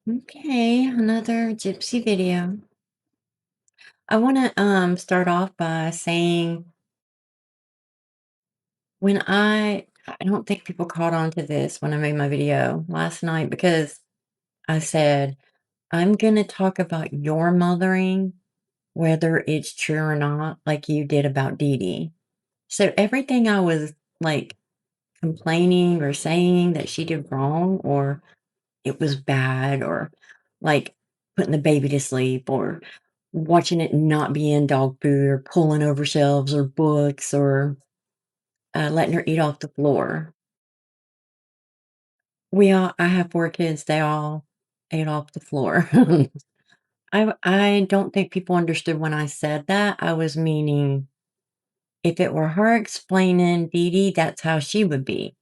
Okay, another gypsy video. I want to start off by saying when I don't think people caught on to this when I made my video last night because I said I'm going to talk about your mothering, whether it's true or not, like you did about Dee Dee. So everything I was like complaining or saying that she did wrong or it was bad or like putting the baby to sleep or watching it not be in dog food or pulling over shelves or books or letting her eat off the floor. I have 4 kids. They all ate off the floor. I don't think people understood when I said that. I was meaning if it were her explaining Dee Dee, that's how she would be.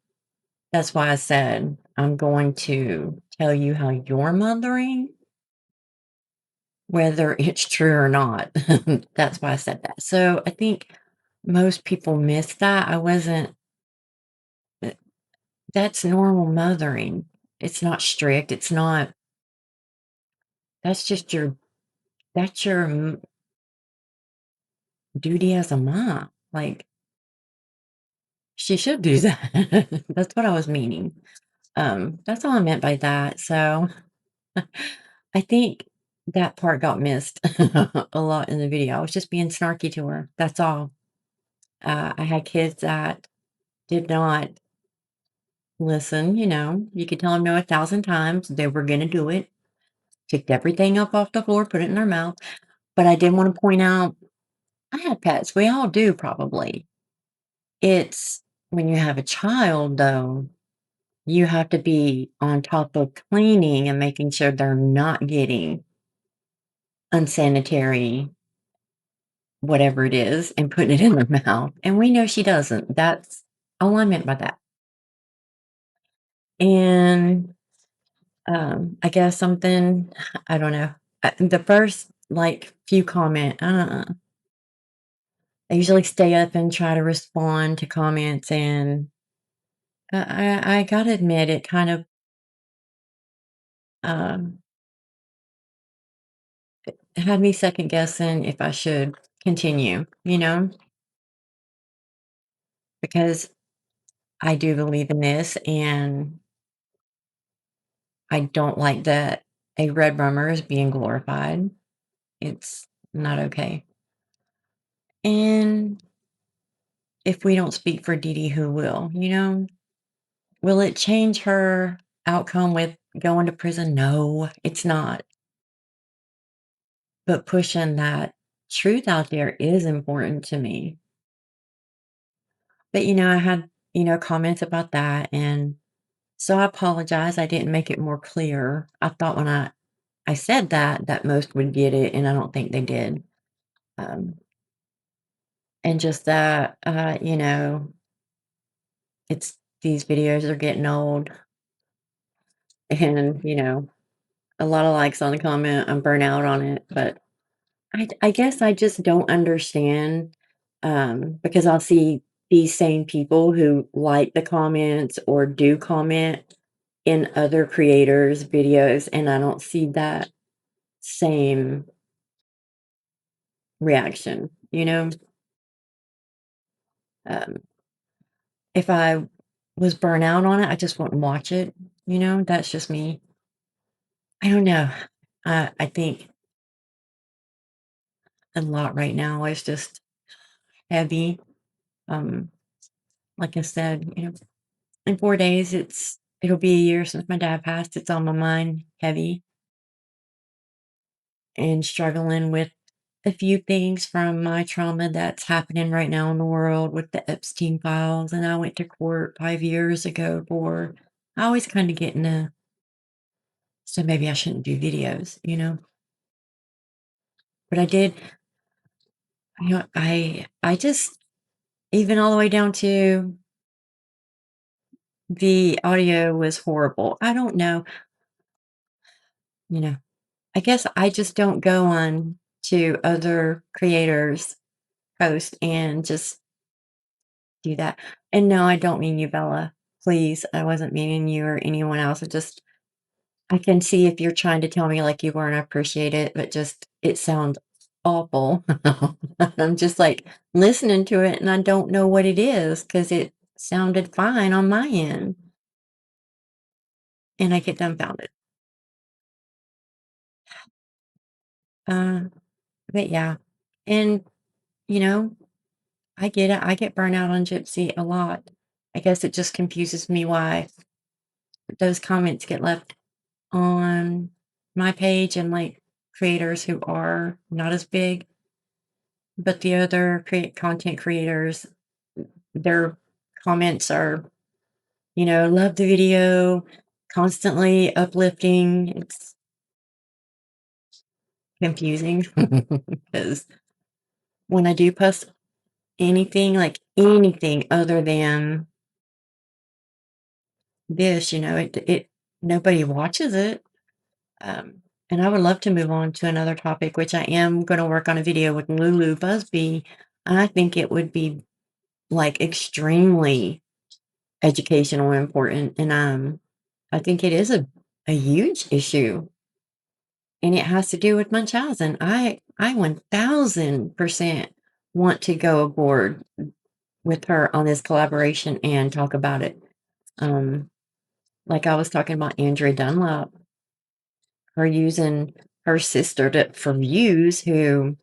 That's why I said I'm going to tell you how you're mothering. Whether it's true or not. That's why I said that. So, I think most people miss that. I wasn't eh, that's normal mothering. It's not strict, it's not that's just your duty as a mom. Like, she should do that. That's what I was meaning. That's all I meant by that. So, I think that part got missed a lot in the video. I was just being snarky to her. That's all. I had kids that did not listen, you could tell them no 1,000 times, they were gonna do it, picked everything up off the floor, put it in their mouth, but I did wanna point out, I had pets, we all do probably. It's when you have a child, though, you have to be on top of cleaning and making sure they're not getting unsanitary, whatever it is, and putting it in their mouth, and we know she doesn't, that's all I meant by that. And I guess something I don't know. The first, like, few I usually stay up and try to respond to comments, and I gotta admit it kind of, um, had me second guessing if I should continue, because I do believe in this, and I don't like that a red rummer is being glorified. It's not okay. And if we don't speak for Dee Dee, who will, Will it change her outcome with going to prison? No, it's not. But pushing that truth out there is important to me. But, I had, comments about that. And so I apologize. I didn't make it more clear. I thought when I said that most would get it. And I don't think they did. Um, and just that, it's these videos are getting old and, a lot of likes on the comment. I'm burnt out on it. But I guess I just don't understand, because I'll see these same people who like the comments or do comment in other creators' videos, and I don't see that same reaction, Um, if I was burnt out on it, I just wouldn't watch it, That's just me. I don't know. I think a lot right now is just heavy. Um, like I said, in 4 days, it'll be a year since my dad passed. It's on my mind heavy and struggling with a few things from my trauma that's happening right now in the world with the Epstein files. And I went to court 5 years ago for I always kinda get in a so maybe I shouldn't do videos, But I did, I just even all the way down to the audio was horrible. I don't know, you know. I guess I just don't go on to other creators' post and just do that. And no, I don't mean you, Bella. Please, I wasn't meaning you or anyone else. I can see if you're trying to tell me like you weren't appreciate it, but just it sounds awful. I'm just like listening to it and I don't know what it is because it sounded fine on my end and I get dumbfounded. Uh, but yeah. And you know, I get it. I get burnt out on Gypsy a lot. I guess it just confuses me why those comments get left on my page and like creators who are not as big, but the other content creators, their comments are, love the video, constantly uplifting. It's confusing because when I do post anything, like anything other than this, it nobody watches it. Um, and I would love to move on to another topic, which I am going to work on a video with Lulu Busby. I think it would be like extremely educational and important. And I think it is a huge issue. And it has to do with Munchausen. I 1000% want to go aboard with her on this collaboration and talk about it. Um, like I was talking about Andrea Dunlap, her using her sister for views, who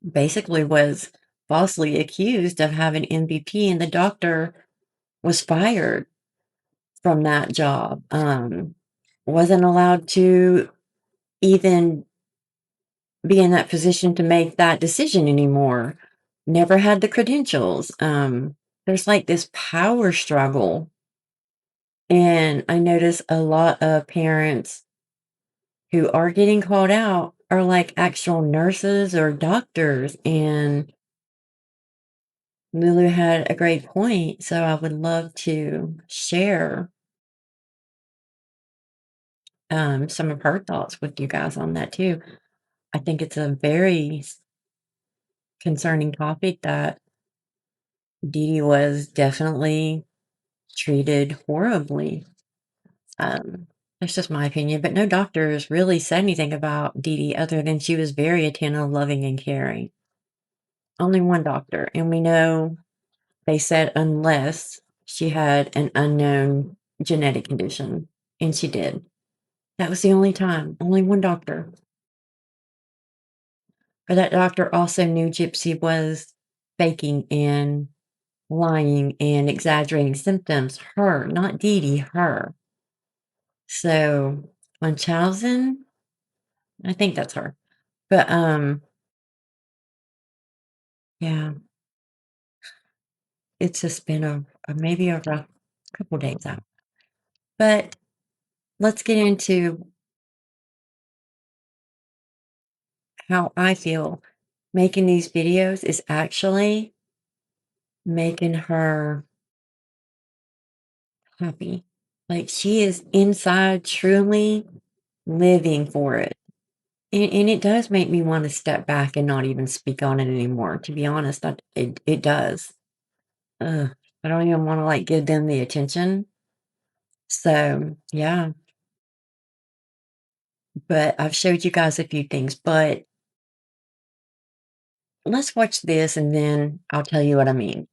basically was falsely accused of having MVP, and the doctor was fired from that job. Wasn't allowed to even be in that position to make that decision anymore. Never had the credentials. There's like this power struggle. And I notice a lot of parents who are getting called out are like actual nurses or doctors. And Lulu had a great point. So I would love to share some of her thoughts with you guys on that too. I think it's a very concerning topic that Dee Dee was definitely treated horribly. That's just my opinion, but no doctors really said anything about Dee Dee other than she was very attentive, loving, and caring. Only one doctor, and we know they said unless she had an unknown genetic condition, and she did. That was the only time, only one doctor. But that doctor also knew Gypsy was faking and lying and exaggerating symptoms. Her, not Dee Dee, her. So Munchausen, I think that's her. But yeah, it's just been a maybe a rough couple days out. But let's get into how I feel making these videos is actually making her happy. Like she is inside truly living for it. And it does make me want to step back and not even speak on it anymore. To be honest, it does. Ugh, I don't even want to like give them the attention. So yeah, but I've showed you guys a few things, but let's watch this and then I'll tell you what I mean.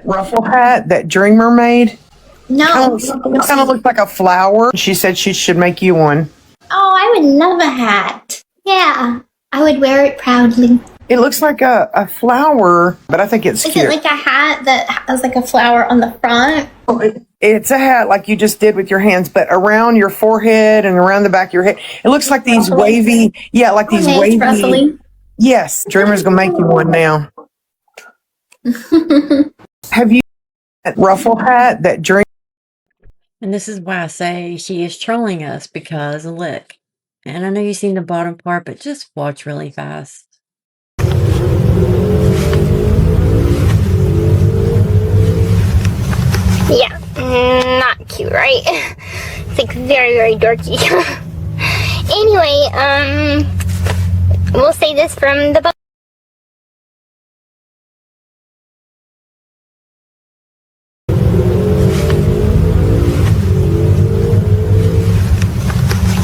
Ruffle hat that Dreamer made? No. Kind of looked like a flower. She said she should make you one. Oh, I would love a hat. Yeah, I would wear it proudly. It looks like a flower, but I think it's Is cute. it like a hat that has like a flower on the front? It's a hat like you just did with your hands, but around your forehead and around the back of your head. It looks like these wavy, like these wavy. Rustling. Yes, Dreamer's gonna make you one now. Have you that ruffle hat that Dreamer? And this is why I say she is trolling us because look, and I know you've seen the bottom part, but just watch really fast. Yeah, not cute, right? It's like very, very dorky. Anyway, We'll say this from the book.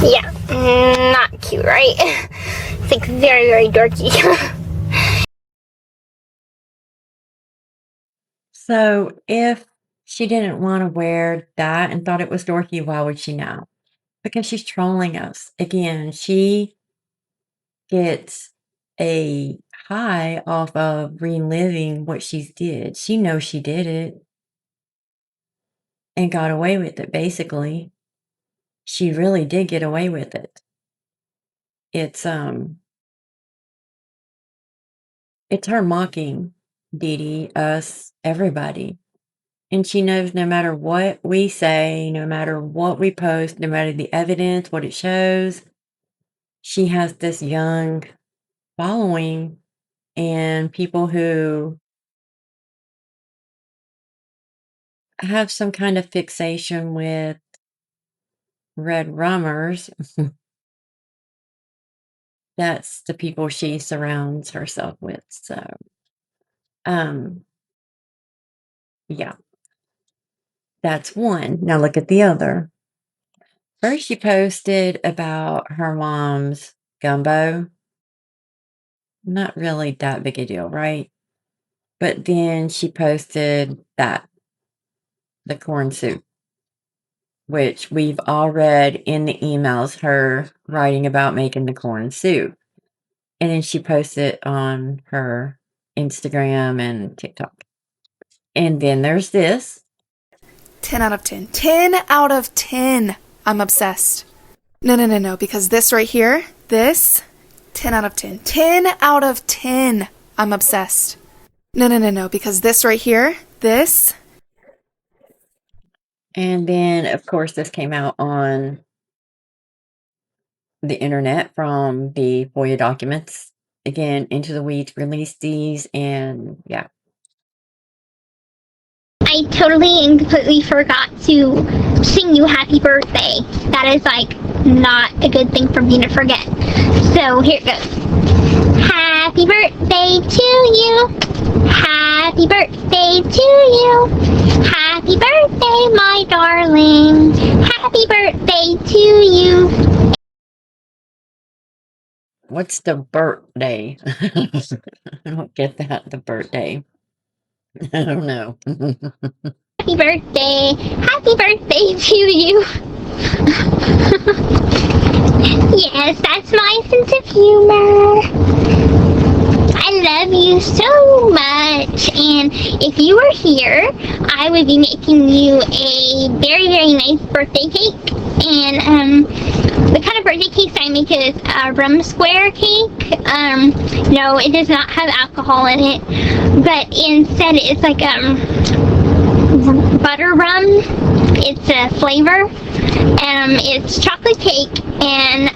Yeah, not cute, right? It's like very, very dorky. So if she didn't want to wear that and thought it was dorky, why would she now? Because she's trolling us. Again, she gets a high off of reliving what she did. She knows she did it and got away with it, basically. She really did get away with it. It's her mocking Dee Dee, us, everybody. And she knows no matter what we say, no matter what we post, no matter the evidence, what it shows, she has this young following and people who have some kind of fixation with red rummers. That's the people she surrounds herself with. So, um, yeah, that's one. Now look at the other. First, she posted about her mom's gumbo. Not really that big a deal, right? But then she posted that, the corn soup, which we've all read in the emails, her writing about making the corn soup. And then she posted it on her Instagram and TikTok. And then there's this. 10 out of 10. 10 out of 10. I'm obsessed. No, because this right here, this, 10 out of 10. 10 out of 10. I'm obsessed. No, because this right here, this. And then, of course, this came out on the internet from the FOIA documents. Again, Into the Weeds released these, and yeah. I totally and completely forgot to sing you happy birthday. That is like not a good thing for me to forget. So here it goes. Happy birthday to you. Happy birthday to you. Happy birthday, my darling. Happy birthday to you. What's the birthday? I don't get that, the birthday. I don't know. Happy birthday. Happy birthday to you. Yes, that's my sense of humor. I love you so much, and if you were here, I would be making you a very, very nice birthday cake. And the kind of birthday cakes I make is a rum square cake. No, it does not have alcohol in it, but instead it's like butter rum. It's a flavor. It's chocolate cake and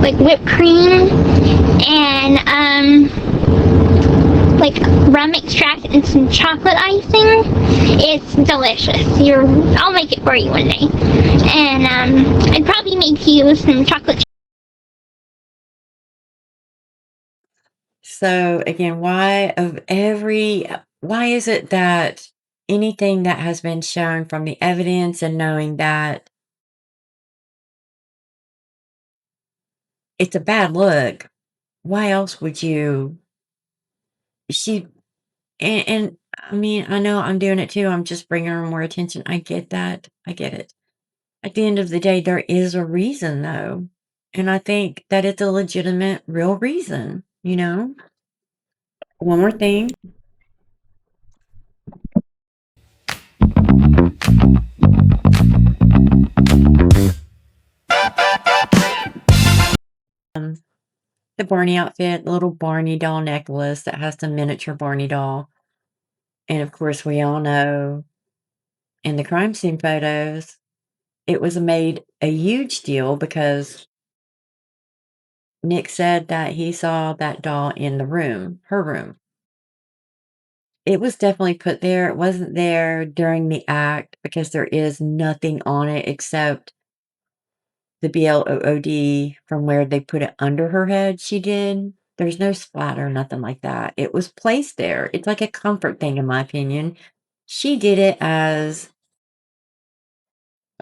like whipped cream and like rum extract and some chocolate icing. It's delicious. I'll make it for you one day. And I'd probably make you some chocolate. So again, why is it that anything that has been shown from the evidence and knowing that it's a bad look, why else would you and I mean, I know I'm doing it too. I'm just bringing her more attention. I get that. I get it. At the end of the day, there is a reason though. And I think that it's a legitimate, real reason, you know? One more thing. The Barney outfit, the little Barney doll necklace that has the miniature Barney doll. And of course, we all know in the crime scene photos, it was made a huge deal because Nick said that he saw that doll in the room, her room. It was definitely put there. It wasn't there during the act because there is nothing on it except the BLOOD from where they put it under her head, she did. There's no splatter, nothing like that. It was placed there. It's like a comfort thing, in my opinion. She did it as,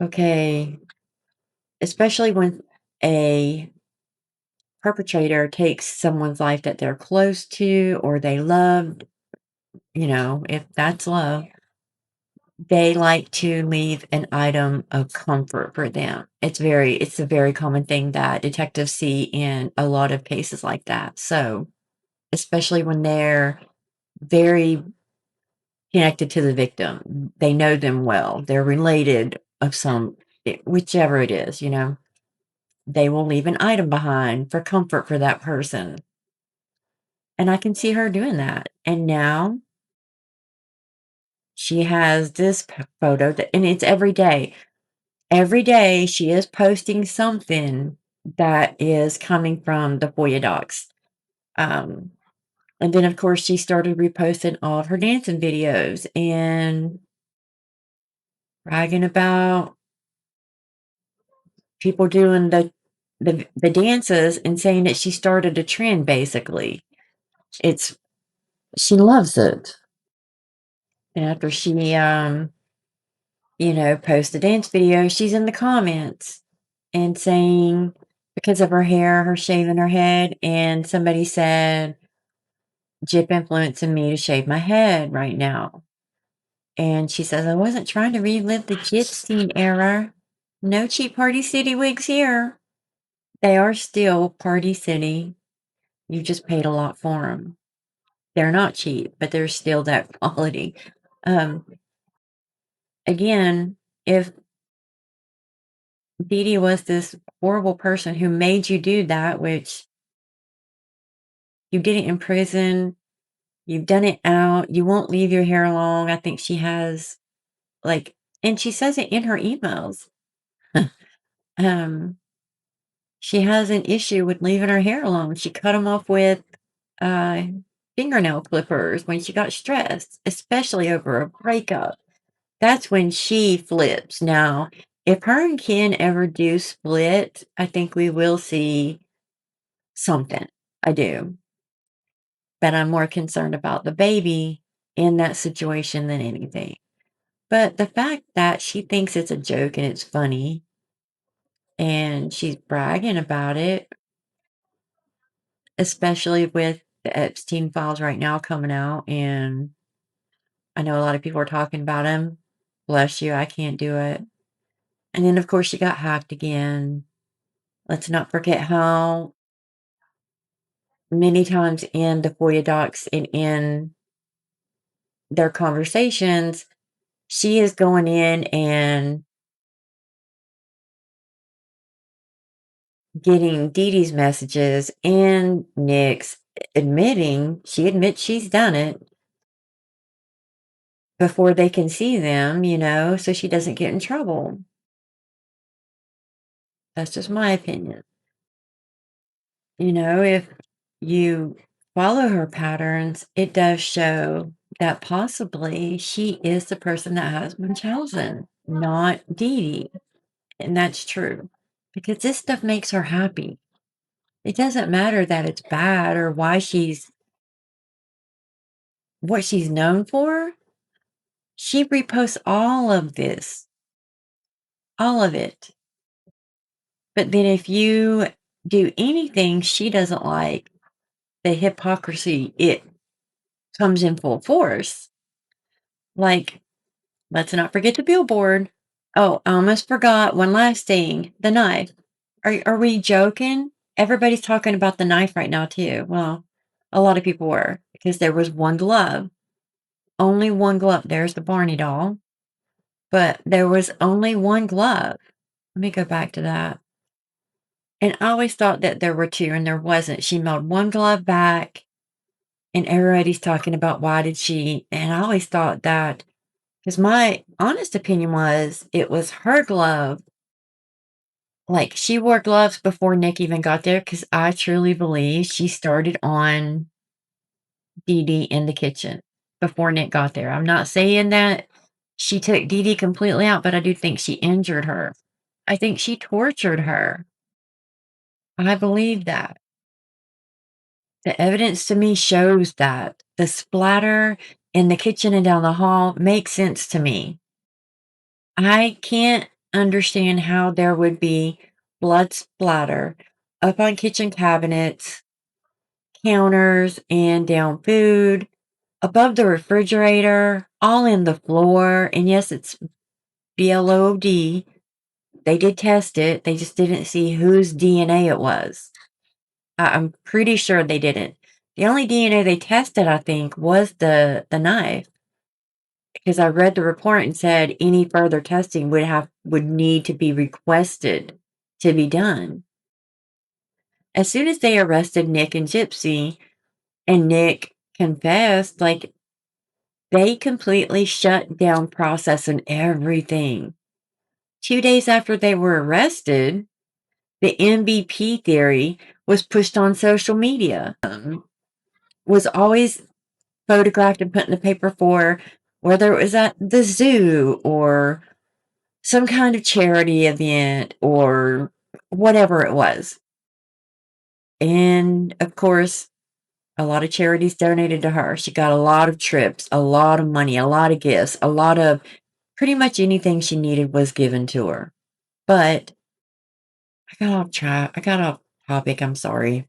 okay, especially when a perpetrator takes someone's life that they're close to or they loved, if that's love, they like to leave an item of comfort for them. It's a very common thing that detectives see in a lot of cases like that. So, especially when they're very connected to the victim, they know them well, they're related of whichever it is, they will leave an item behind for comfort for that person. And I can see her doing that. And now she has this photo and it's every day. Every day she is posting something that is coming from the FOIA docs. And then, of course, she started reposting all of her dancing videos and bragging about people doing the dances and saying that she started a trend, basically. She loves it. And after she, posts a dance video, she's in the comments and saying, because of her hair, her shaving her head, and somebody said, Gyp influencing me to shave my head right now. And she says, I wasn't trying to relive the Gypstein era. No cheap Party City wigs here. They are still Party City. You just paid a lot for them. They're not cheap, but they're still that quality. Again, if Dee Dee was this horrible person who made you do that, which you did it in prison, you've done it out, you won't leave your hair long. I think she has, and she says it in her emails. um, she has an issue with leaving her hair alone. She cut them off with fingernail clippers when she got stressed, especially over a breakup. That's when she flips. Now, if her and Ken ever do split, I think we will see something. I do. But I'm more concerned about the baby in that situation than anything. But the fact that she thinks it's a joke and it's funny and she's bragging about it, especially with the Epstein files right now coming out, and I know a lot of people are talking about him. Bless you, I can't do it. And then, of course, she got hacked again. Let's not forget how many times in the FOIA docs and in their conversations, she is going in and getting Dee Dee's messages and Nick's, she admits she's done it before they can see them, so she doesn't get in trouble. That's just my opinion. If you follow her patterns, it does show that possibly she is the person that has been chosen, not Dee Dee. And that's true because this stuff makes her happy. It doesn't matter that it's bad or what she's known for. She reposts all of this, all of it. But then if you do anything she doesn't like, the hypocrisy, it comes in full force. Like, let's not forget the billboard. Oh, I almost forgot one last thing. The knife. Are we joking? Everybody's talking about the knife right now too. Well, a lot of people were because there was one glove. Only one glove. There's the Barney doll. But there was only one glove. Let me go back to that. And I always thought that there were two, and there wasn't. She mailed one glove back, and everybody's talking about why did she. And I always thought that, because my honest opinion was it was her glove. Like, she wore gloves before Nick even got there, because I truly believe she started on Dee Dee in the kitchen before Nick got there. I'm not saying that she took Dee Dee completely out, but I do think she injured her. I think she tortured her. I believe that. The evidence to me shows that. The splatter in the kitchen and down the hall makes sense to me. I can't understand how there would be blood splatter up on kitchen cabinets, counters, and down food, above the refrigerator, all in the floor. And yes, it's BLOD. They did test it. They just didn't see whose DNA it was. I'm pretty sure they didn't. The only DNA they tested, I think, was the knife. Because I read the report and said any further testing would need to be requested to be done. As soon as they arrested Nick and Gypsy, and Nick confessed, like, they completely shut down processing everything. 2 days after they were arrested, the MVP theory was pushed on social media. Was always photographed and put in the paper for whether it was at the zoo or some kind of charity event or whatever it was. And of course, a lot of charities donated to her. She got a lot of trips, a lot of money, a lot of gifts, a lot of pretty much anything she needed was given to her. But I got off topic, I'm sorry.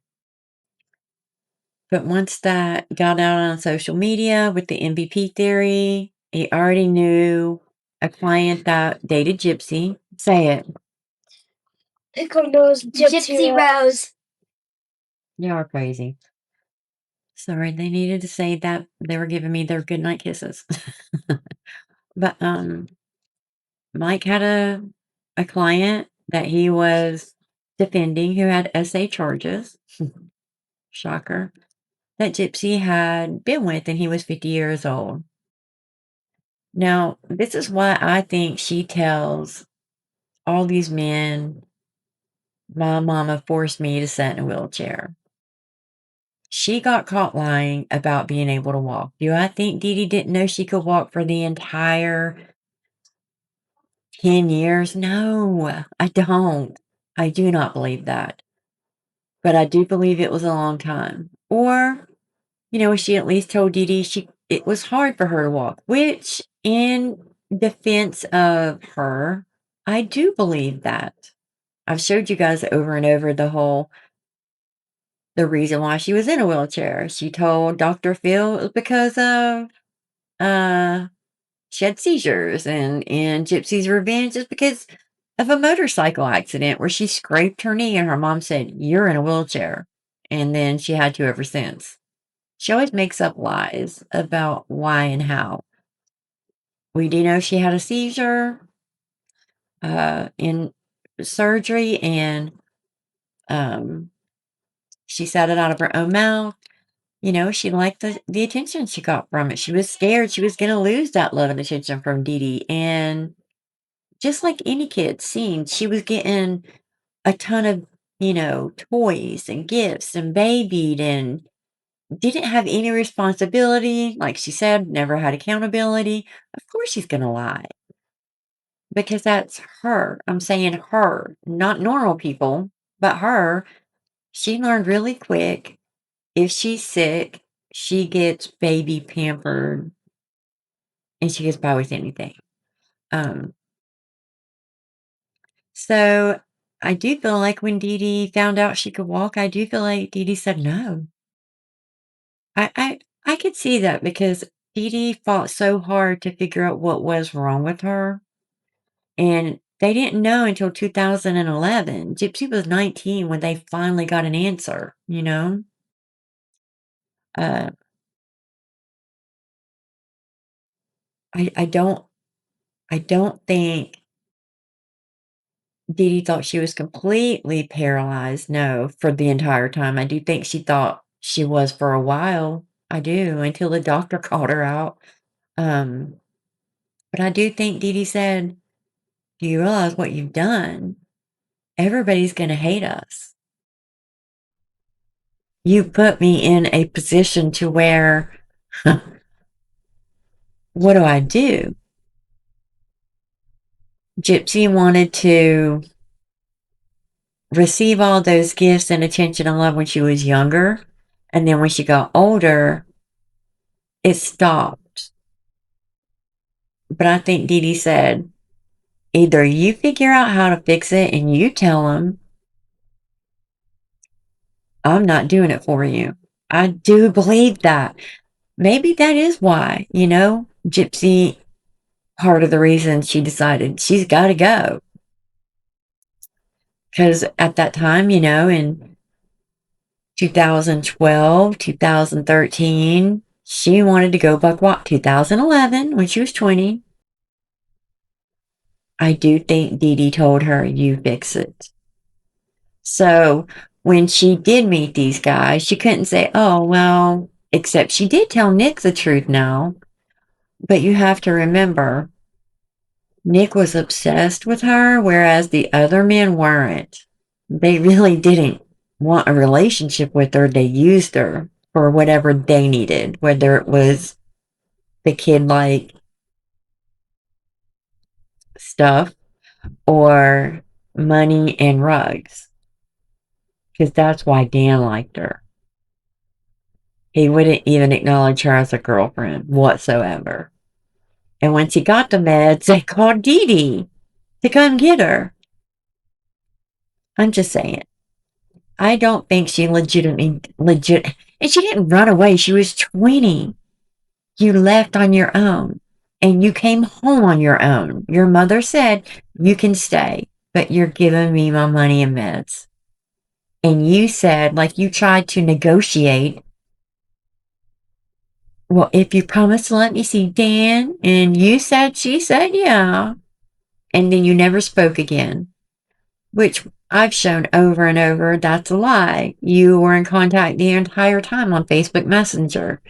But once that got out on social media with the MVP theory, he already knew a client that dated Gypsy. Say it. Gypsy Rose. You are crazy. Sorry, they needed to say that they were giving me their goodnight kisses. But Mike had a client that he was defending who had SA charges. Shocker. That Gypsy had been with, and he was 50 years old. Now, this is why I think she tells all these men, my mama forced me to sit in a wheelchair. She got caught lying about being able to walk. Do I think Dee Dee didn't know she could walk for the entire 10 years? No, I don't. I do not believe that. But I do believe it was a long time. Or, she at least told Dee Dee it was hard for her to walk, which in defense of her, I do believe that. I've showed you guys over and over the reason why she was in a wheelchair. She told Dr. Phil it was because of she had seizures, and in Gypsy's revenge is because of a motorcycle accident where she scraped her knee and her mom said, "You're in a wheelchair." And then she had to ever since. She always makes up lies about why and how. We do know she had a seizure in surgery, and she said it out of her own mouth. She liked the attention she got from it. She was scared she was going to lose that love and attention from Dee Dee. And just like any kid seen, she was getting a ton of, toys and gifts and babied and didn't have any responsibility. Like she said, never had accountability. Of course she's going to lie. Because that's her. I'm saying her, not normal people, but her. She learned really quick. If she's sick, she gets baby pampered and she gets by with anything. So I do feel like when Dee Dee found out she could walk, I do feel like Dee Dee said no. I could see that because Dee Dee fought so hard to figure out what was wrong with her. And they didn't know until 2011. Gypsy was 19 when they finally got an answer, Uh, I don't think Dee Dee thought she was completely paralyzed, no, for the entire time. I do think she thought she was for a while. I do, until the doctor called her out. But I do think Dee Dee said, "Do you realize what you've done? Everybody's gonna hate us. You put me in a position to where, what do I do?" Gypsy wanted to receive all those gifts and attention and love when she was younger. And then when she got older, it stopped. But I think Dee Dee said, either you figure out how to fix it and you tell him, I'm not doing it for you. I do believe that. Maybe that is why, Gypsy, part of the reason she decided she's got to go. Because at that time, in 2012, 2013, she wanted to go buck wild. 2011, when she was 20, I do think Dee Dee told her, you fix it. So when she did meet these guys, she couldn't say, oh, well, except she did tell Nick the truth now. But you have to remember, Nick was obsessed with her, whereas the other men weren't. They really didn't want a relationship with her. They used her for whatever they needed, whether it was the kid-like stuff or money and rugs. Because that's why Dan liked her. He wouldn't even acknowledge her as a girlfriend whatsoever. And when she got the meds, they called Dee Dee to come get her. I'm just saying. I don't think she and she didn't run away. She was 20. You left on your own and you came home on your own. Your mother said, you can stay, but you're giving me my money and meds. And you said, like you tried to negotiate, well, if you promise to let me see Dan, and she said, yeah. And then you never spoke again, which I've shown over and over that's a lie. You were in contact the entire time on Facebook Messenger.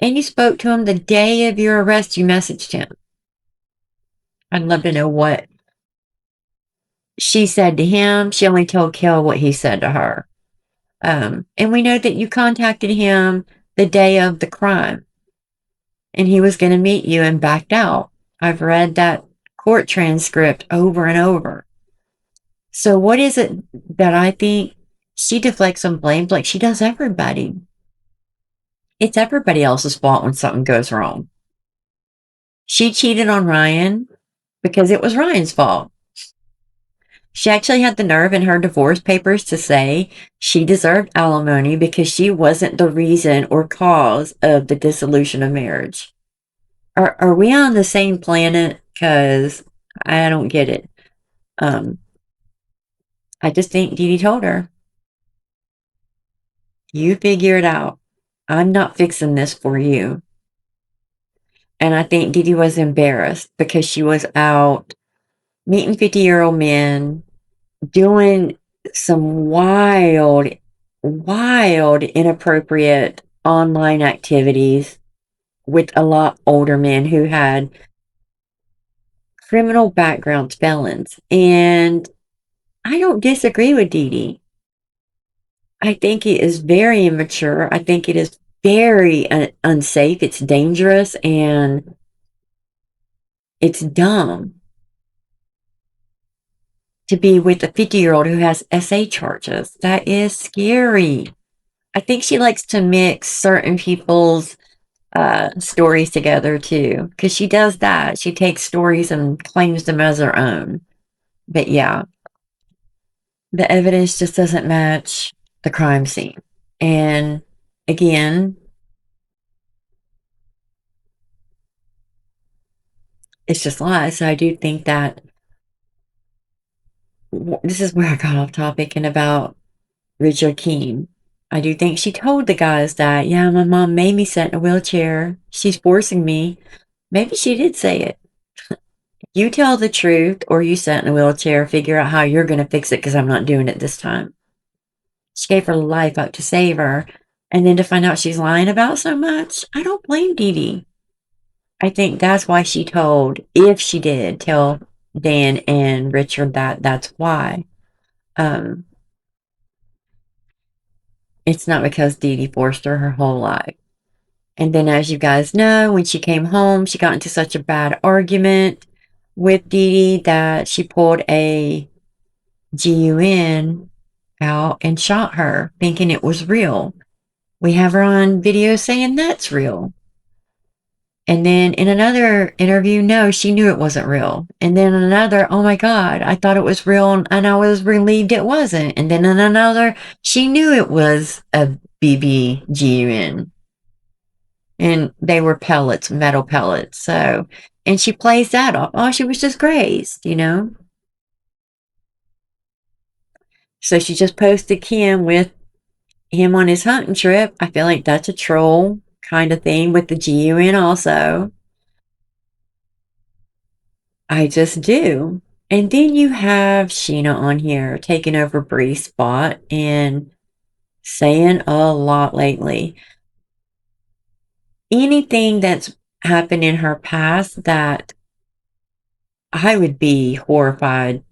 And you spoke to him the day of your arrest. You messaged him. I'd love to know what she said to him. She only told Kel what he said to her. And we know that you contacted him the day of the crime. And he was going to meet you and backed out. I've read that court transcript over and over. So what is it that I think she deflects some blame like she does everybody? It's everybody else's fault when something goes wrong. She cheated on Ryan because it was Ryan's fault. She actually had the nerve in her divorce papers to say she deserved alimony because she wasn't the reason or cause of the dissolution of marriage. Are we on the same planet? Because I don't get it. I just think Dee Dee told her, you figure it out. I'm not fixing this for you. And I think Dee Dee was embarrassed because she was out meeting 50-year-old men, doing some wild, inappropriate online activities with a lot older men who had criminal backgrounds, felons. And I don't disagree with Dee Dee. I think it is very immature. I think it is very unsafe. It's dangerous and it's dumb to be with a 50-year-old who has SA charges. That is scary. I think she likes to mix certain people's stories together too, because she does that. She takes stories and claims them as her own. But yeah, the evidence just doesn't match the crime scene. And again, it's just lies. So I do think that this is where I got off topic and about Richard Keene. I do think she told the guys that, yeah, my mom made me sit in a wheelchair. She's forcing me. Maybe she did say it. You tell the truth or you sit in a wheelchair, figure out how you're going to fix it because I'm not doing it this time. She gave her life up to save her. And then to find out she's lying about so much, I don't blame Dee Dee. I think that's why she told, if she did, tell Dan and Richard that that's why. It's not because Dee Dee forced her whole life. And then as you guys know, when she came home, she got into such a bad argument with Dee Dee that she pulled a GUN out and shot her, thinking it was real. We have her on video saying that's real. And then in another interview, no, she knew it wasn't real. And then another, oh my God, I thought it was real and I was relieved it wasn't. And then in another, she knew it was a BB GUN. And they were pellets, metal pellets. So, and she plays that off. Oh, she was just grazed, you know? So she just posted Kim with him on his hunting trip. I feel like that's a troll kind of thing with the GUN also. I just do. And then you have Sheena on here taking over Bree's spot and saying a lot lately. Anything that's happened in her past that I would be horrified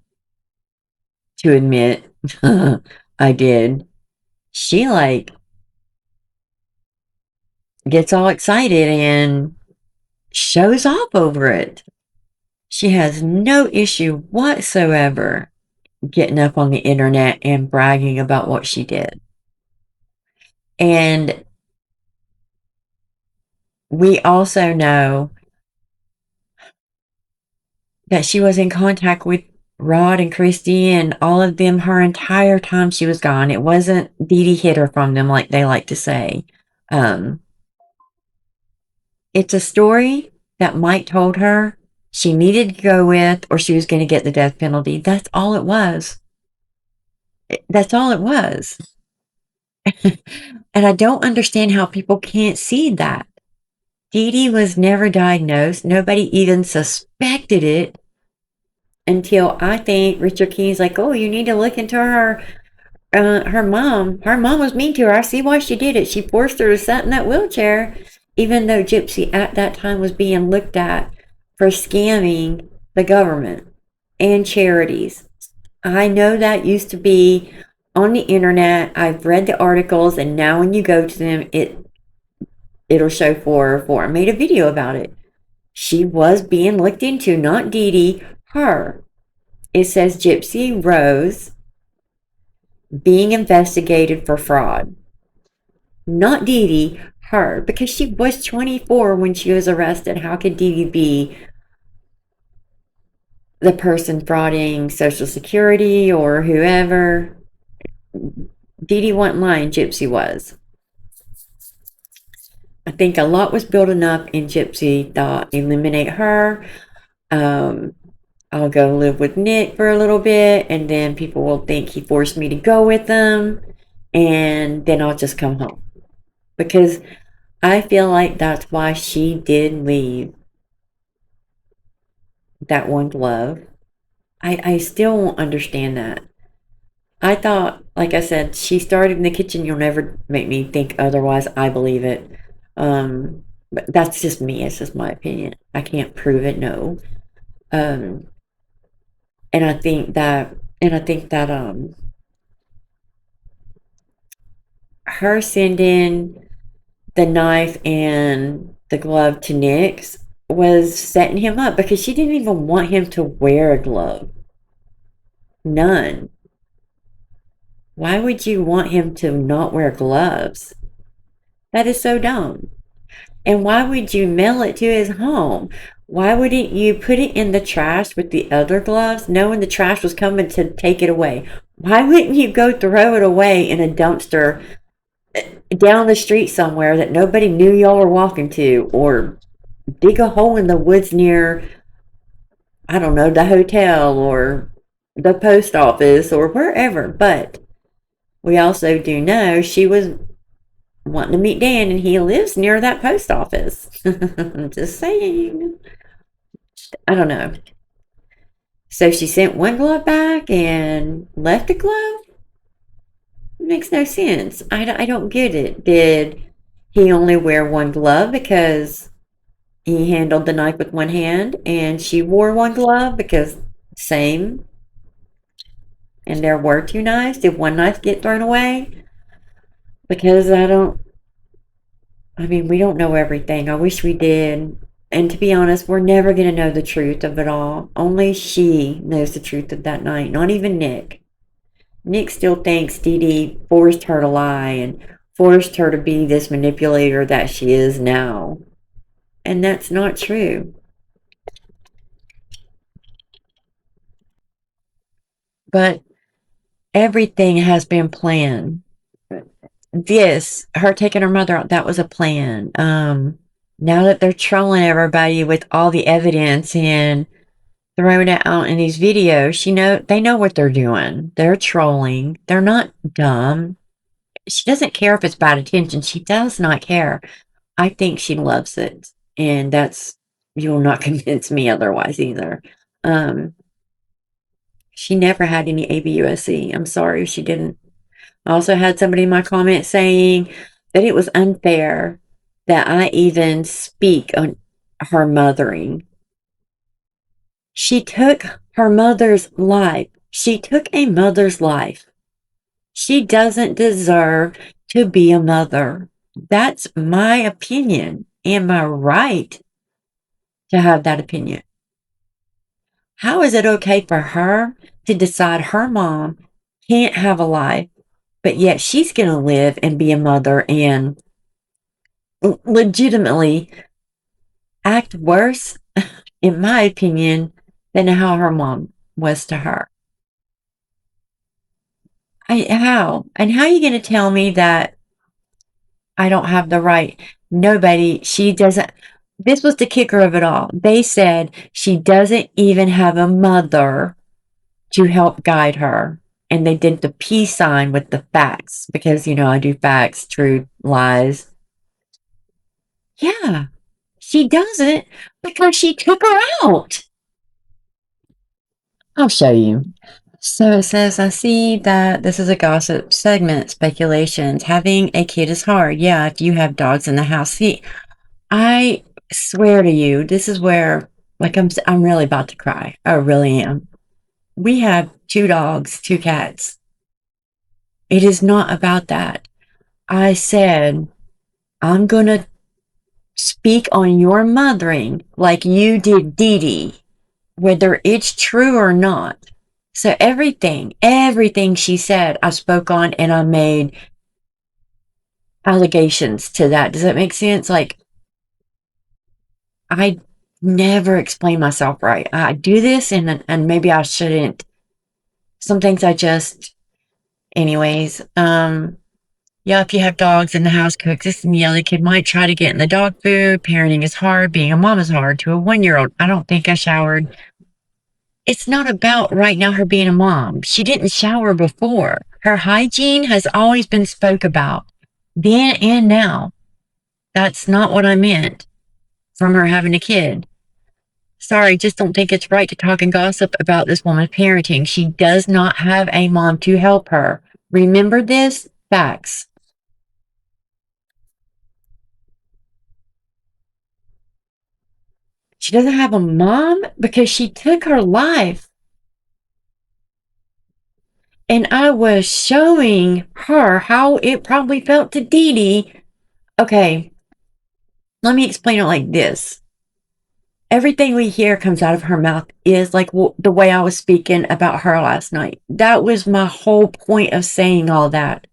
to admit I did. She like gets all excited and shows off over it. She has no issue whatsoever getting up on the internet and bragging about what she did. And we also know that she was in contact with Rod and Christy and all of them her entire time she was gone. It wasn't Dee Dee hid her from them like they like to say. It's a story that Mike told her she needed to go with or she was going to get the death penalty. That's all it was. That's all it was. And I don't understand how people can't see that. Dee Dee was never diagnosed. Nobody even suspected it until I think Richard King's like, oh, you need to look into her mom. Her mom was mean to her. I see why she did it. She forced her to sit in that wheelchair, even though Gypsy at that time was being looked at for scamming the government and charities. I know that used to be on the internet. I've read the articles, and now when you go to them, it'll show 404. I made a video about it. She was being looked into, not Dee Dee, her. It says Gypsy Rose being investigated for fraud. Not Dee Dee, her, because she was 24 when she was arrested. How could Dee Dee be the person frauding Social Security or whoever? Dee Dee wasn't lying, Gypsy was. I think a lot was building up and Gypsy thought, eliminate her. I'll go live with Nick for a little bit and then people will think he forced me to go with them and then I'll just come home. Because I feel like that's why she did leave that one glove. I still won't understand that. I thought, like I said, she started in the kitchen. You'll never make me think otherwise. I believe it. But that's just me. It's just my opinion. I can't prove it. No. And I think that her sending the knife and the glove to Nick's was setting him up because she didn't even want him to wear a glove. None. Why would you want him to not wear gloves? That is so dumb. And why would you mail it to his home? Why wouldn't you put it in the trash with the other gloves, knowing the trash was coming to take it away? Why wouldn't you go throw it away in a dumpster down the street somewhere that nobody knew y'all were walking to, or dig a hole in the woods near, I don't know, the hotel or the post office or wherever? But we also do know she was wanting to meet Dan and he lives near that post office. Just saying. I don't know. So she sent one glove back and left a glove? It makes no sense. I don't get it. Did he only wear one glove because he handled the knife with one hand and she wore one glove because same? And there were two knives? Did one knife get thrown away? Because we don't know everything. I wish we did. And to be honest, we're never going to know the truth of it all. Only she knows the truth of that night, not even Nick. Nick still thinks Dee Dee forced her to lie and forced her to be this manipulator that she is now. And that's not true. But everything has been planned. This, her taking her mother out, that was a plan. Now that they're trolling everybody with all the evidence and throwing it out in these videos, they know what they're doing. They're trolling. They're not dumb. She doesn't care if it's bad attention. She does not care. I think she loves it. And you will not convince me otherwise either. She never had any ABUSC. I'm sorry she didn't. I also had somebody in my comments saying that it was unfair that I even speak on her mothering. She took her mother's life. She took a mother's life. She doesn't deserve to be a mother. That's my opinion and my right to have that opinion. How is it okay for her to decide her mom can't have a life, but yet she's going to live and be a mother and legitimately act worse, in my opinion, than how her mom was to her? How? And how are you going to tell me that I don't have the right? She doesn't. This was the kicker of it all. They said she doesn't even have a mother to help guide her. And they did the peace sign with the facts because, I do facts, truth, lies. Yeah, she doesn't because she took her out. I'll show you. So it says, I see that this is a gossip segment, speculations. Having a kid is hard. Yeah, if you have dogs in the house. See, I swear to you, this is where, I'm really about to cry. I really am. We have 2 dogs, 2 cats. It is not about that. I said, I'm going to speak on your mothering like you did Dee Dee, whether it's true or not. So everything she said, I spoke on and I made allegations to that. Does that make sense? I never explain myself right. I do this and maybe I shouldn't. Some things anyways, yeah, if you have dogs in the house, cooks, this and the other kid might try to get in the dog food. Parenting is hard. Being a mom is hard to a 1-year-old. I don't think I showered. It's not about right now her being a mom. She didn't shower before. Her hygiene has always been spoke about, then and now. That's not what I meant from her having a kid. Sorry, just don't think it's right to talk and gossip about this woman's parenting. She does not have a mom to help her. Remember this? Facts. She doesn't have a mom because she took her life. And I was showing her how it probably felt to Dee Dee. Okay, let me explain it like this. Everything we hear comes out of her mouth is like the way I was speaking about her last night. That was my whole point of saying all that.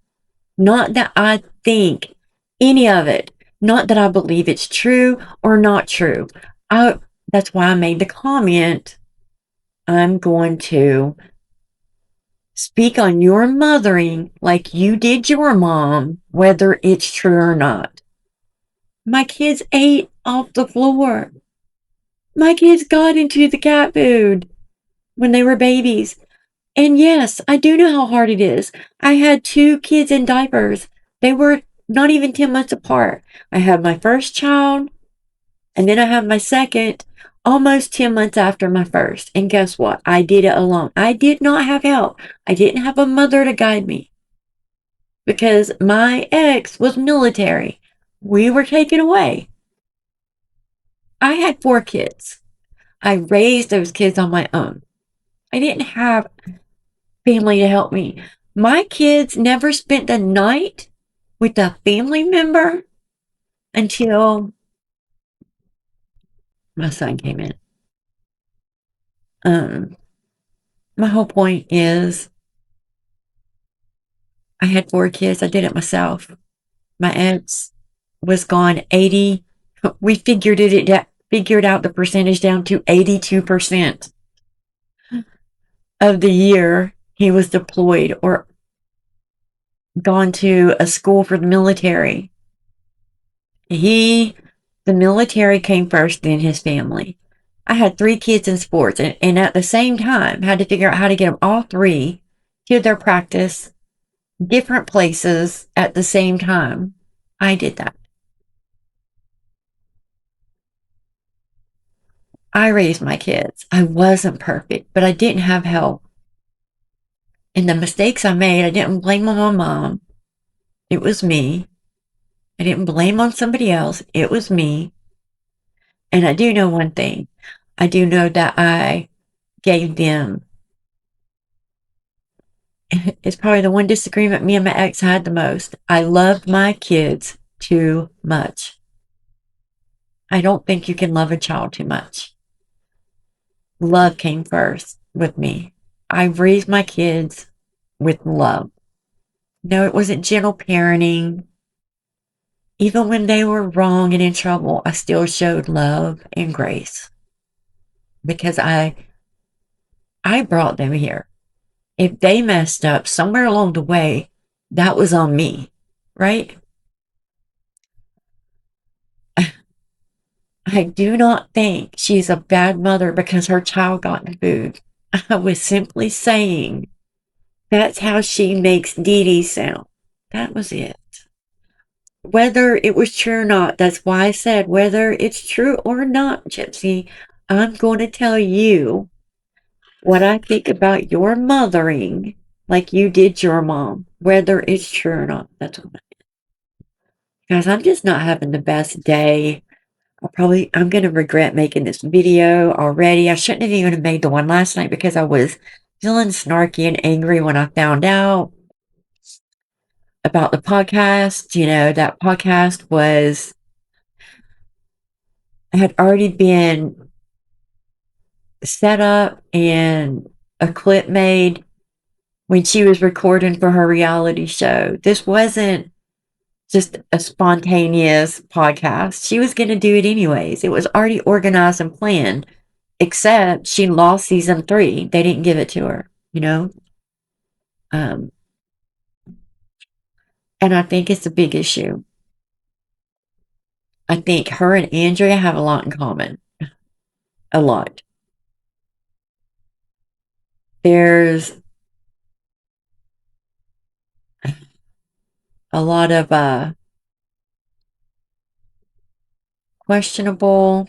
Not that I think any of it. Not that I believe it's true or not true. That's why I made the comment. I'm going to speak on your mothering like you did your mom, whether it's true or not. My kids ate off the floor. My kids got into the cat food when they were babies. And yes, I do know how hard it is. I had 2 kids in diapers. They were not even 10 months apart. I had my first child, and then I had my second almost 10 months after my first. And guess what? I did it alone. I did not have help. I didn't have a mother to guide me because my ex was military. We were taken away. I had 4 kids. I raised those kids on my own. I didn't have family to help me. My kids never spent the night with a family member until my son came in. My whole point is I had 4 kids. I did it myself. My ex was gone 80. We figured out the percentage down to 82% of the year he was deployed or gone to a school for the military. The military came first, then his family. I had 3 kids in sports, and at the same time had to figure out how to get them all 3 to their practice, different places at the same time. I did that. I raised my kids. I wasn't perfect, but I didn't have help. And the mistakes I made, I didn't blame on my mom. It was me. I didn't blame on somebody else. It was me. And I do know one thing. I do know that I gave them. It's probably the one disagreement me and my ex had the most. I loved my kids too much. I don't think you can love a child too much. Love came first with me. I raised my kids with love. No, it wasn't gentle parenting. Even when they were wrong and in trouble, I still showed love and grace because I brought them here. If they messed up somewhere along the way, that was on me, right? I do not think she's a bad mother because her child got in food. I was simply saying that's how she makes Dee Dee sound. That was it. Whether it was true or not, that's why I said whether it's true or not, Gypsy, I'm going to tell you what I think about your mothering like you did your mom, whether it's true or not. That's what I mean. Guys, I'm just not having the best day. I'm going to regret making this video already. I shouldn't have even made the one last night because I was feeling snarky and angry when I found out about the podcast. You know, that podcast had already been set up and a clip made when she was recording for her reality show. This wasn't just a spontaneous podcast. She was going to do it anyways. It was already organized and planned, except she lost season 3. They didn't give it to her, you know? And I think it's a big issue. I think her and Andrea have a lot in common. A lot. There's a lot of questionable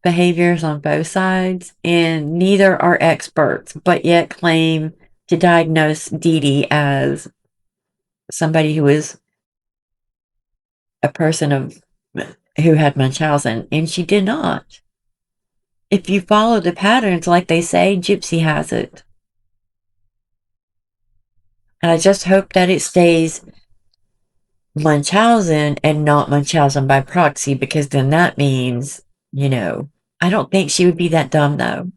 behaviors on both sides, and neither are experts, but yet claim to diagnose Dee Dee as somebody who is a person who had Munchausen, and she did not. If you follow the patterns, like they say, Gypsy has it. And I just hope that it stays Munchausen and not Munchausen by proxy, because then that means, you know, I don't think she would be that dumb, though.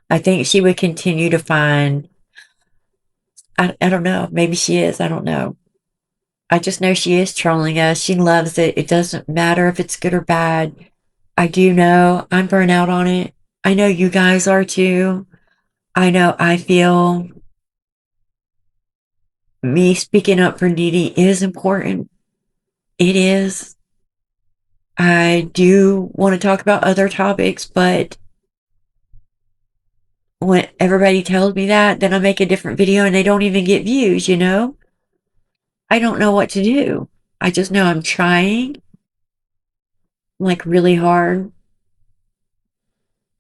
I think she would continue to find, I don't know, maybe she is, I don't know. I just know she is trolling us. She loves it. It doesn't matter if it's good or bad. I do know I'm burnt out on it. I know you guys are too. I know I feel me speaking up for Dee Dee is important. It is. I do want to talk about other topics, but when everybody tells me that, then I make a different video and they don't even get views, you know? I don't know what to do. I just know I'm trying, like, really hard.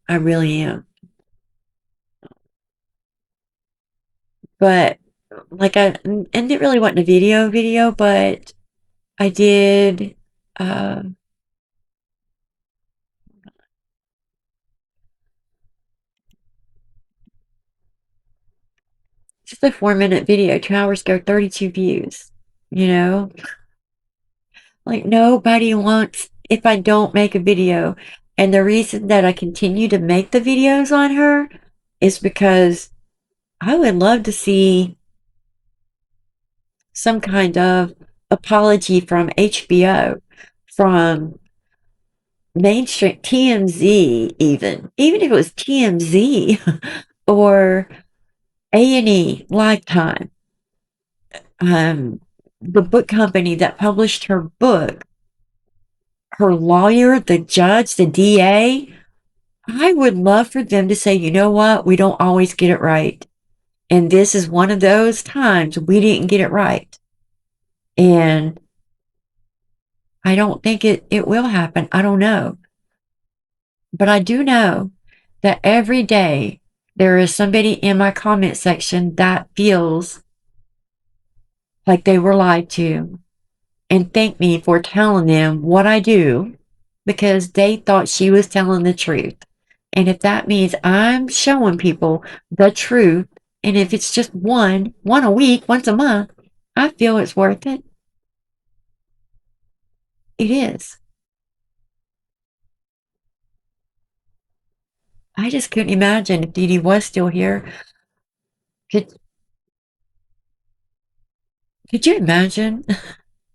I really am. But, like, and it really wasn't a video, but I did, just a 4-minute video, 2 hours ago, 32 views, you know? Like, nobody wants, if I don't make a video, And the reason that I continue to make the videos on her is because I would love to see some kind of apology from HBO, from mainstream TMZ, even if it was TMZ or A&E, Lifetime, the book company that published her book, her lawyer, the judge, the DA. I would love for them to say, you know what, we don't always get it right. And this is one of those times we didn't get it right. And I don't think it will happen. I don't know. But I do know that every day there is somebody in my comment section that feels like they were lied to and thank me for telling them what I do because they thought she was telling the truth. And if that means I'm showing people the truth, and if it's just one a week, once a month, I feel it's worth it. It is. I just couldn't imagine if Dee Dee was still here. Could you imagine?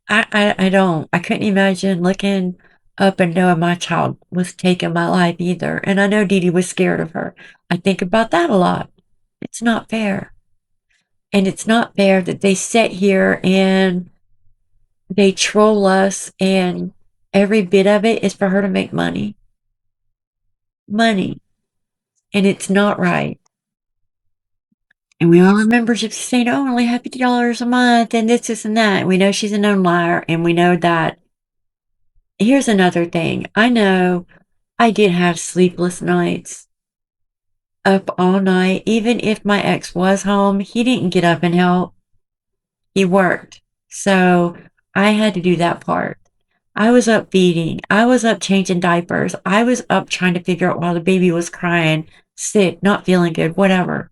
I don't. I couldn't imagine looking up and knowing my child was taking my life either. And I know Dee Dee was scared of her. I think about that a lot. It's not fair. And it's not fair that they sit here and they troll us and every bit of it is for her to make money. Money. And it's not right. And we all remember Gypsy saying, oh, only have $50 a month and this and that. We know she's a known liar and we know that. Here's another thing. I know I did have sleepless nights, up all night. Even if my ex was home, he didn't get up and help. He worked. So I had to do that part. I was up feeding. I was up changing diapers. I was up trying to figure out why the baby was crying, sick, not feeling good, whatever.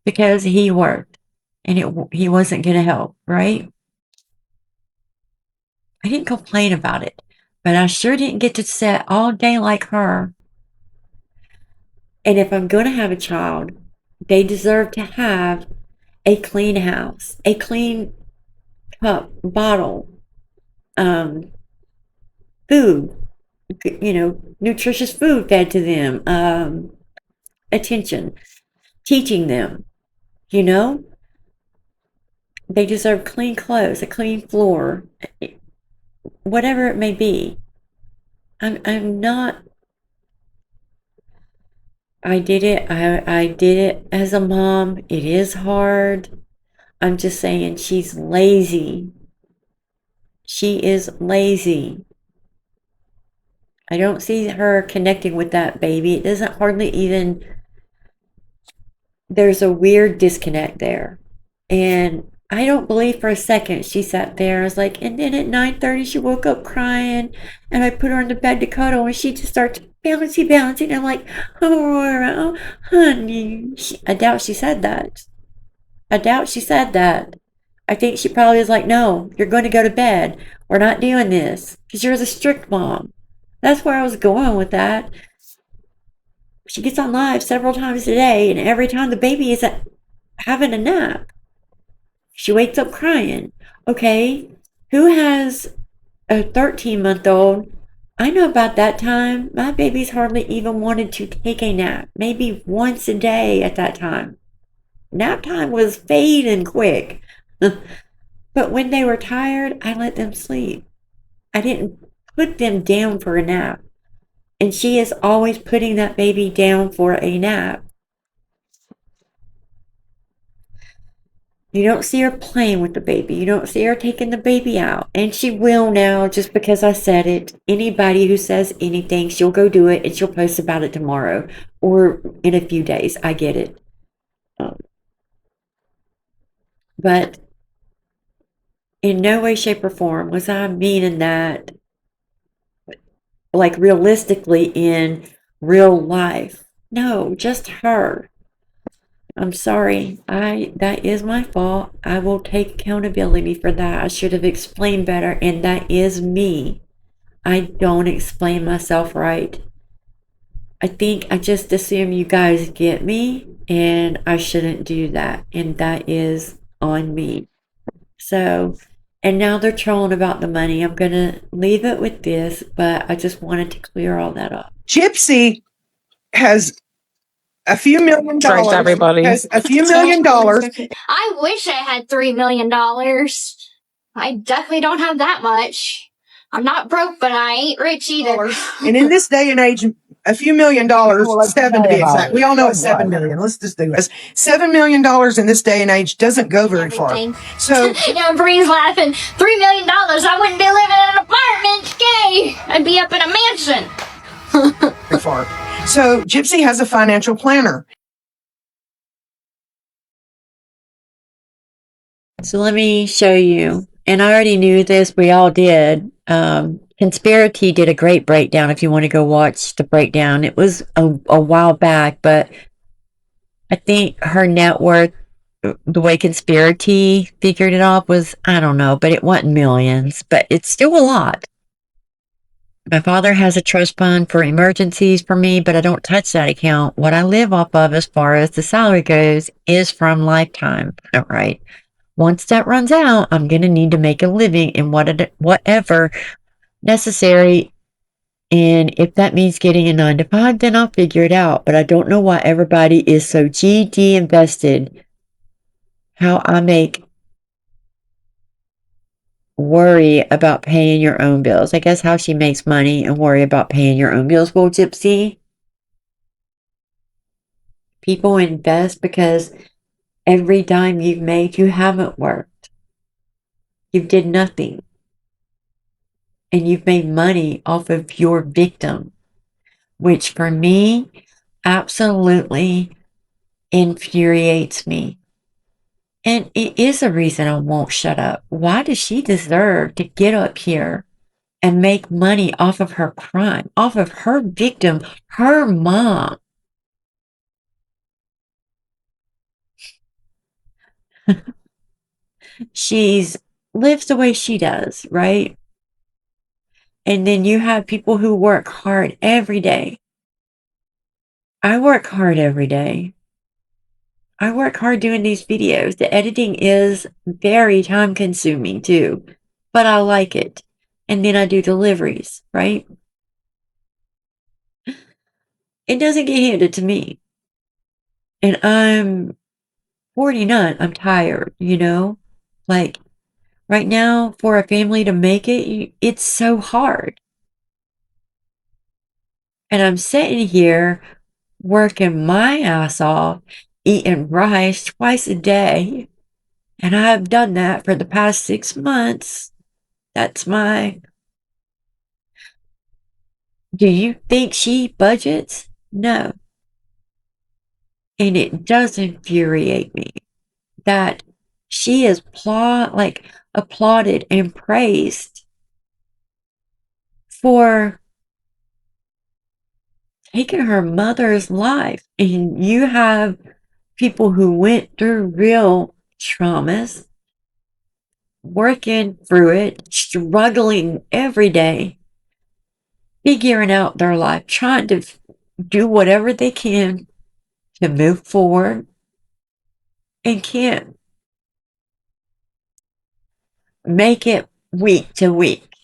Because he worked and he wasn't going to help, right? I didn't complain about it, but I sure didn't get to sit all day like her. And if I'm going to have a child, they deserve to have a clean house, a clean cup, bottle, food, nutritious food fed to them, attention, teaching them, you know, they deserve clean clothes, a clean floor, whatever it may be. I'm not, I did it. I did it as a mom. It is hard. I'm just saying she's lazy. She is lazy. I don't see her connecting with that baby. It doesn't hardly even, there's a weird disconnect there. And I don't believe for a second she sat there. I was like, and then at 9:30 she woke up crying and I put her in the bed to cuddle and she just starts bouncing. I'm like, oh, honey. I doubt she said that. I think she probably was like, no, you're going to go to bed. We're not doing this because you're the strict mom. That's where I was going with that. She gets on live several times a day, and every time the baby is having a nap, she wakes up crying. Okay, who has a 13-month-old? I know about that time. My babies hardly even wanted to take a nap, maybe once a day at that time. Nap time was fading quick. But when they were tired, I let them sleep. I didn't put them down for a nap. And she is always putting that baby down for a nap. You don't see her playing with the baby. You don't see her taking the baby out. And she will now just because I said it. Anybody who says anything, she'll go do it and she'll post about it tomorrow or in a few days. I get it. But in no way, shape, or form was I meaning that, like realistically in real life. No, just her. I'm sorry. That is my fault. I will take accountability for that. I should have explained better, and that is me. I don't explain myself right. I think I just assume you guys get me, and I shouldn't do that. And that is on me. So, and now they're trolling about the money. I'm going to leave it with this, but I just wanted to clear all that up. Gypsy has a few million Traced dollars. everybody. Has a few million dollars. I wish I had $3 million. I definitely don't have that much. I'm not broke, but I ain't rich either. And in this day and age, a few million dollars, 7 to be exact. We all know it's 7 million. Let's just do this. $7 million in this day and age doesn't go very far. So, Yeah, Bree's laughing. $3 million. I wouldn't be living in an apartment. Yay! I'd be up in a mansion. very far. So Gypsy has a financial planner. So let me show you. And I already knew this. We all did. Conspiracy did a great breakdown if you want to go watch the breakdown. It was a while back, but I think her net worth, the way Conspiracy figured it off was, I don't know, but it wasn't millions, but it's still a lot. My father has a trust fund for emergencies for me, but I don't touch that account. What I live off of as far as the salary goes is from Lifetime. All right. Once that runs out, I'm going to need to make a living in whatever necessary. And if that means getting a 9 to 5, then I'll figure it out. But I don't know why everybody is so GD invested. How I make worry about paying your own bills. I guess how she makes money and worry about paying your own bills. Well, Gypsy, people invest because every dime you've made, you haven't worked. You did nothing. And you've made money off of your victim, which for me absolutely infuriates me. And it is a reason I won't shut up. Why does she deserve to get up here and make money off of her crime, off of her victim, her mom? She's lives the way she does, right? And then you have people who work hard every day. I work hard every day. I work hard doing these videos. The editing is very time consuming too, but I like it. And then I do deliveries, right? It doesn't get handed to me. And I'm 49. I'm tired, you know? Like right now, for a family to make it, it's so hard. And I'm sitting here working my ass off, eating rice twice a day. And I've done that for the past 6 months. That's my. Do you think she budgets? No. And it does infuriate me that she is applauded and praised for taking her mother's life. And you have people who went through real traumas, working through it, struggling every day, figuring out their life, trying to do whatever they can to move forward, and can't make it week to week.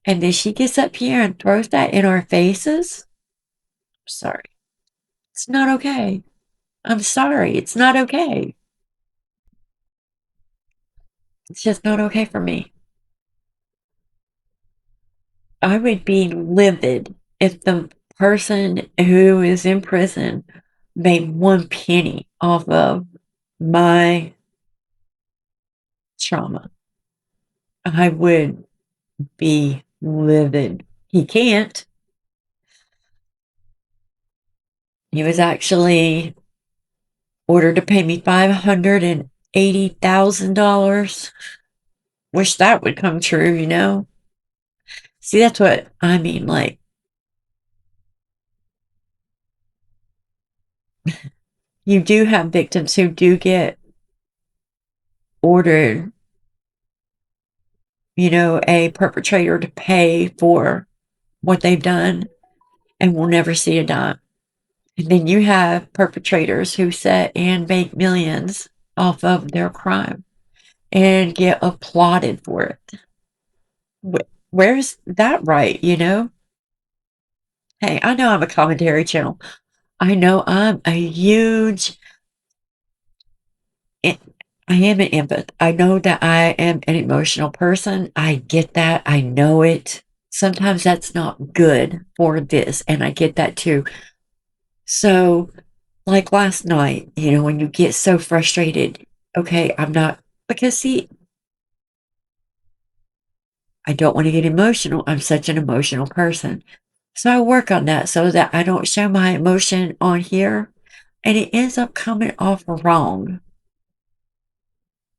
And then she gets up here and throws that in our faces. I'm sorry. It's not okay. I'm sorry. It's not okay. It's just not okay for me. I would be livid if the person who is in prison made 1 penny off of my trauma. I would be livid. He can't. He was actually ordered to pay me $580,000. Wish that would come true, you know? See, that's what I mean. Like, you do have victims who do get ordered a perpetrator to pay for what they've done and will never see a dime. And then you have perpetrators who sit and make millions off of their crime and get applauded for it. Where's that right, Hey, I know I'm a commentary channel. I know I'm a huge I am an empath. I know that I am an emotional person. I get that. I know it. Sometimes that's not good for this, and I get that too. So, like last night, when you get so frustrated, okay, I'm not, because see, I don't want to get emotional. I'm such an emotional person. So I work on that so that I don't show my emotion on here, and it ends up coming off wrong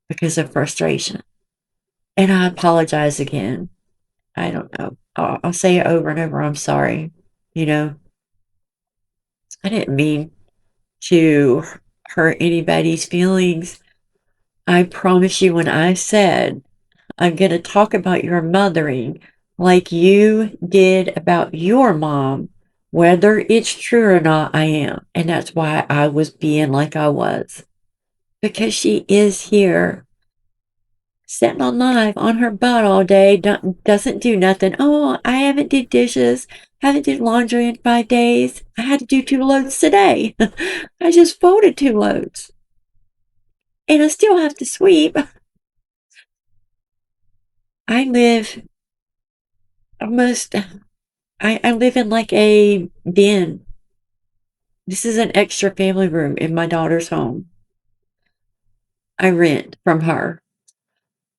because of frustration. And I apologize again. I don't know. I'll say it over and over. I'm sorry. You know, I didn't mean to hurt anybody's feelings. I promise you, when I said I'm going to talk about your mothering like you did about your mom, whether it's true or not, I am. And that's why I was being like I was. Because she is here sitting on live on her butt all day, doesn't do nothing. Oh, I haven't did dishes, haven't did laundry in 5 days. I had to do 2 loads today. I just folded 2 loads. And I still have to sweep. I live almost, I live in like a den. This is an extra family room in my daughter's home. I rent from her.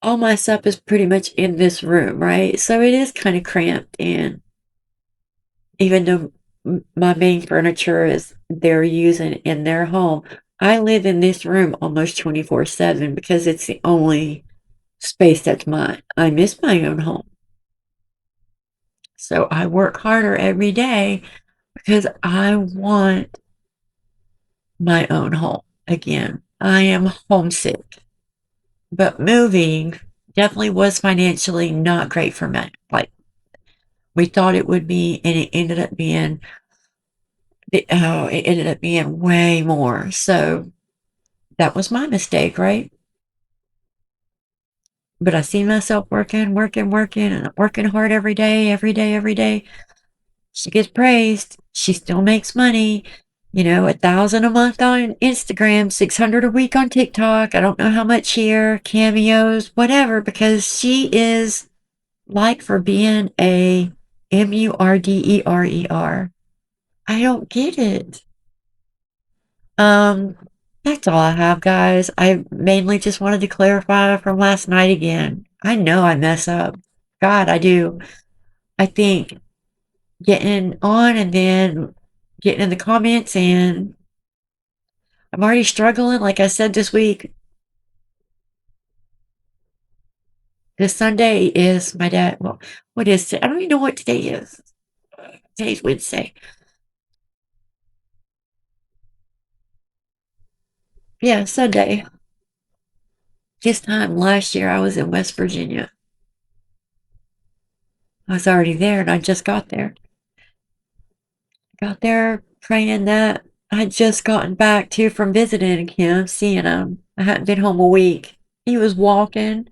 All my stuff is pretty much in this room, right? So it is kind of cramped, and even though my main furniture is they're using in their home, I live in this room almost 24/7 because it's the only space that's mine. I miss my own home. So I work harder every day because I want my own home again. I am homesick. But moving definitely was financially not great for me. Like we thought it would be, and it ended up being way more. So that was my mistake, right? But I see myself working, working, working, and I'm working hard every day, every day, every day. She gets praised. She still makes money. 1,000 a month on Instagram, 600 a week on TikTok. I don't know how much here, cameos, whatever, because she is like for being a MURDERER. I don't get it. Um, that's all I have, guys. I mainly just wanted to clarify from last night again. I know I mess up. God, I do. I think getting on and then getting in the comments, and I'm already struggling. Like I said this week, this Sunday is my dad. Well, what is it? I don't even know what today is. Today's Wednesday. Yeah, Sunday. This time last year, I was in West Virginia. I was already there, and I just got there. Got there praying that I'd just gotten back too from visiting him, seeing him. I hadn't been home a week. He was walking,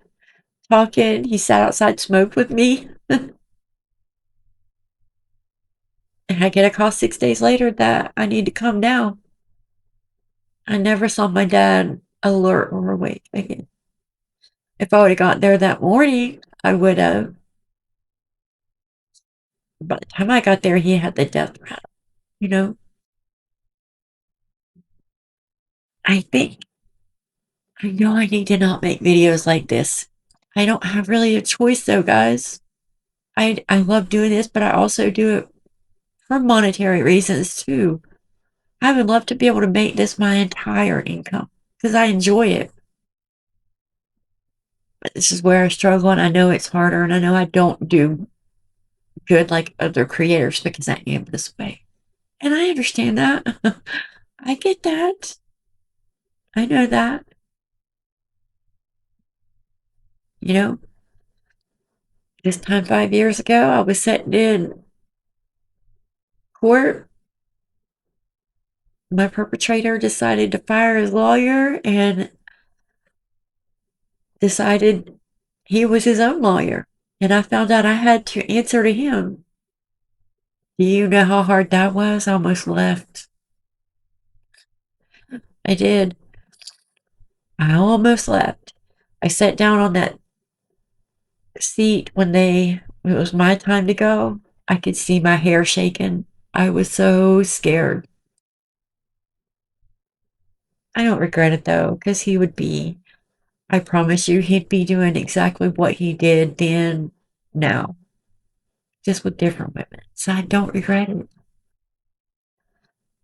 talking. He sat outside, smoked with me. And I get a call 6 days later that I need to come down. I never saw my dad alert or awake again. If I would have got there that morning, I would have. By the time I got there, he had the death rattle, you know? I know I need to not make videos like this. I don't have really a choice though, guys. I love doing this, but I also do it for monetary reasons too. I would love to be able to make this my entire income because I enjoy it. But this is where I struggle, and I know it's harder, and I know I don't do good like other creators because I am this way. And I understand that. I get that. I know that. You know, this time 5 years ago, I was sitting in court. My perpetrator decided to fire his lawyer and decided he was his own lawyer. And I found out I had to answer to him. Do you know how hard that was? I almost left. I did. I almost left. I sat down on that seat when it was my time to go. I could see my hair shaking. I was so scared. I don't regret it though, because I promise you, he'd be doing exactly what he did then, now, just with different women. So I don't regret it.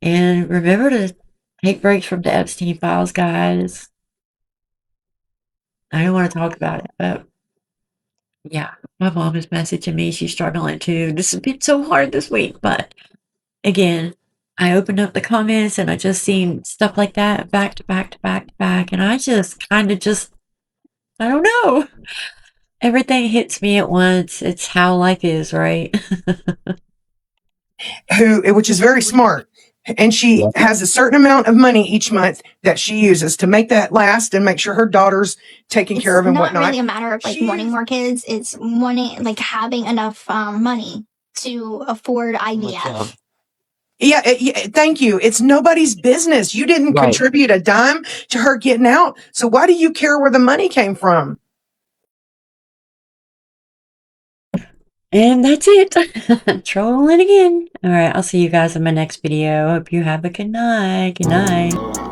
And remember to take breaks from the Epstein files, guys. I don't want to talk about it, but yeah, my mom is messaging me. She's struggling too. This has been so hard this week, but again, I opened up the comments and I just seen stuff like that back to back to back to back, and I just kind of I don't know. Everything hits me at once. It's how life is, right? Which is very smart. And she has a certain amount of money each month that she uses to make that last and make sure her daughter's taken care of and whatnot. It's not really a matter of like wanting more kids. It's wanting like having enough money to afford IVF. Yeah, thank you. It's nobody's business. You didn't contribute a dime to her getting out. So why do you care where the money came from? And that's it. Trolling again. All right, I'll see you guys in my next video. Hope you have a good night. Good night.